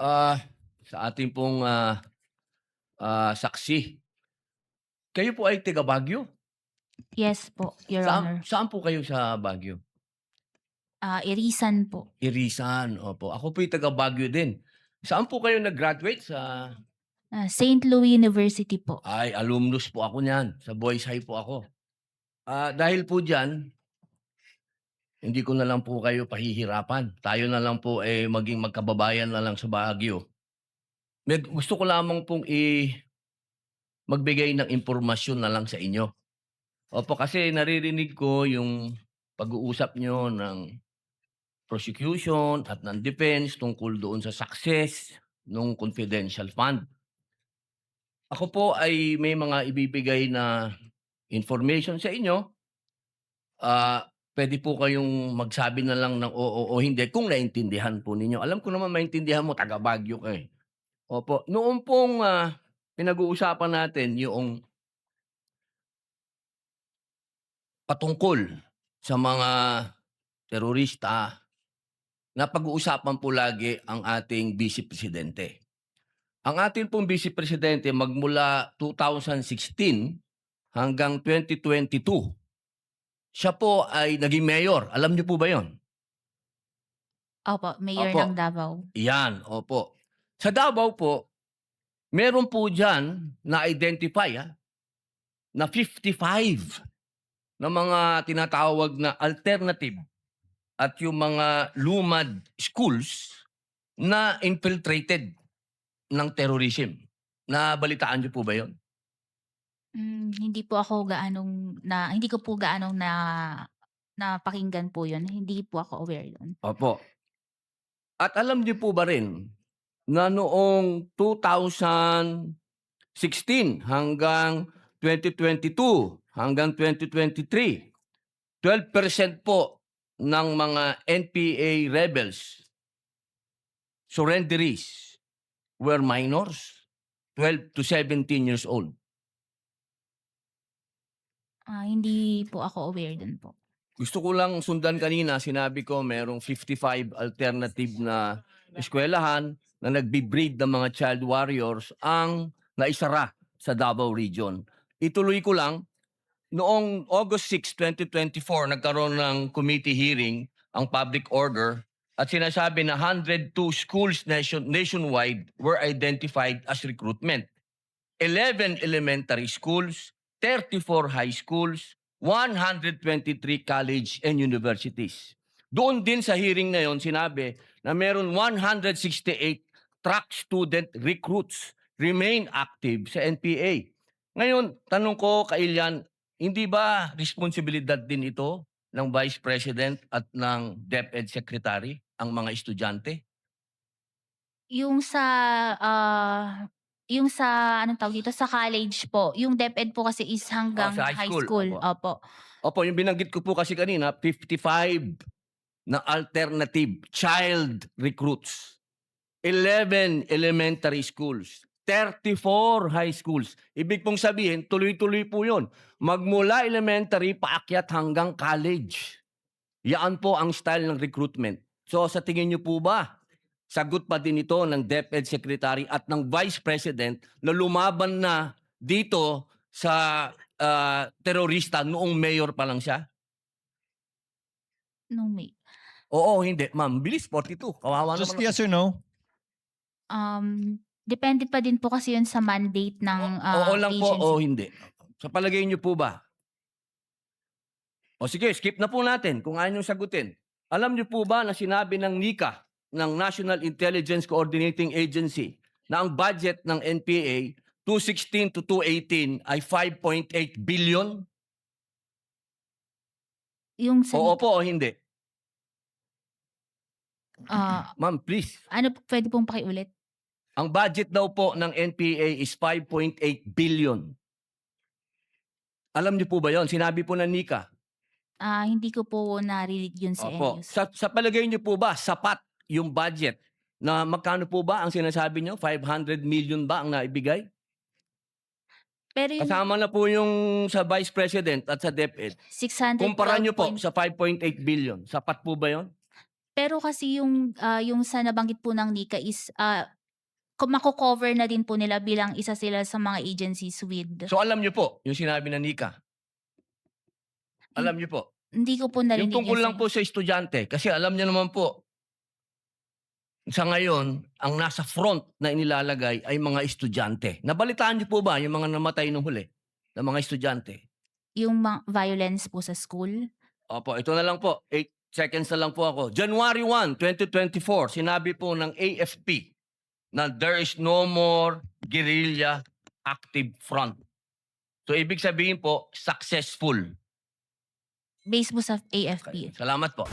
Ah, sa ating pong, saksi, kayo po ay taga Baguio? Yes po, Your Saan Honor. saan po kayo sa Baguio? Irisan po. Irisan, opo. Ako po'y taga Baguio din. Saan po kayo nag-graduate sa St. Louis University po. ay, alumnus po ako niyan, sa Boys High po ako. Dahil po diyan, hindi ko na lang po kayo pahihirapan. Tayo na lang po, maging magkababayan na lang sa Baguio. Gusto ko lamang pong magbigay ng impormasyon na lang sa inyo. Opo, kasi naririnig ko yung pag-uusap niyo ng prosecution at ng defense tungkol doon sa success nung confidential fund. Ako po ay may mga ibibigay na information sa inyo. Puwede po kayong magsabi na lang ng oo o hindi kung naintindihan po ninyo. Alam ko naman maintindihan mo, taga Baguio ka, eh. Opo, noon pong, pinag-uusapan natin yoong patungkol sa mga terorista, napag-uusapan po lagi ang ating Vice Presidente. Ang ating pong Vice Presidente magmula 2016 hanggang 2022, siya po ay naging mayor. Alam niyo po ba 'yon? Opo, Mayor Opo, ng Davao. 'yan, opo. Sa Davao po, meron po diyan na-identify, na 55 na mga tinatawag na alternative at yung mga lumad schools na infiltrated ng terrorism. Nabalitaan niyo po ba 'yon? Hindi ko po gaanong napakinggan po 'yun, hindi po ako aware do'n. Opo. At alam niyo po ba rin na noong 2016 hanggang 2022 hanggang 2023, 12% po ng mga NPA rebels, surrenderies, were minors, 12 to 17 years old. Hindi po ako aware do'n po. Gusto ko lang sundan kanina, sinabi ko merong 55 alternative na eskwelahan na nagbi-breed ng mga child warriors ang naisara sa Davao Region. Ituloy ko lang, noong August 6, 2024, nagkaroon ng committee hearing ang public order at sinasabi na 102 schools nationwide were identified as recruitment. 11 elementary schools, 34 high schools, 123 college and universities. Doon din sa hearing na yon sinabi na meron 168 track student recruits remain active sa NPA. Ngayon, tanong ko kay Ilian, hindi ba responsibilidad din ito ng Vice President at ng DepEd Secretary ang mga estudyante? Yung sa, yung sa anong tawag dito, sa college po, yung DepEd po kasi is hanggang Sa high high school, school, opo. opo. Opo, yung binanggit ko po kasi kanina, 55 na alternative child recruits, 11 elementary schools, 34 high schools. Ibig pong sabihin, tuloy-tuloy po yun. Magmula elementary, paakyat hanggang college. Yan po ang style ng recruitment. So sa tingin niyo po ba, sagot pa din ito ng DepEd Secretary at ng Vice President na lumaban na dito sa terorista noong mayor pa lang siya? Nung May. Oo, hindi. Ma'am, bilis, 42. Kawawa Just naman ako. yes or no? Depende pa din po kasi 'yun sa mandate ng, Oo lang po o agency. hindi? Sa palagay niyo po ba? O sige, skip na po natin kung ayaw niyong sagutin. Alam niyo po ba na sinabi ng NICA, ng National Intelligence Coordinating Agency, na ang budget ng NPA 2016 to 2018 ay 5.8 billion? Yung sa Oo po o hindi? ah, Ma'am, please. ano puwede pong pakiulit? Ang budget daw po ng NPA is 5.8 billion. Alam niyo po ba yon? Sinabi po ng NICA. Hindi ko po narinig 'yun sa Opo. news. Sa palagay niyo po ba sapat yung budget na magkano po ba ang sinasabi niyo? 500 million ba ang naibigay? Pero yung Kasama na po yung sa Vice President at sa DepEd. 612 Kumpara niyo po point sa 5.8 billion. Sapat po ba yon? Pero kasi yung sa nabanggit po ng Nika is, mako-cover na din po nila bilang isa sila sa mga agencies with So alam niyo po yung sinabi ng Nika, hin alam niyo po. hindi ko po Yung narinig tungkol yung lang po sa estudyante kasi alam niyo naman po, sa ngayon ang nasa front na inilalagay ay mga estudyante. Nabalitaan niyo po ba yung mga namatay nung huli na mga estudyante? yung violence po sa school. Opo, ito na lang po, 8 seconds na lang po ako. January 1, 2024, sinabi po ng AFP na there is no more guerrilla active front. So ibig sabihin po, successful. Base po sa Okay. AFP. Salamat po.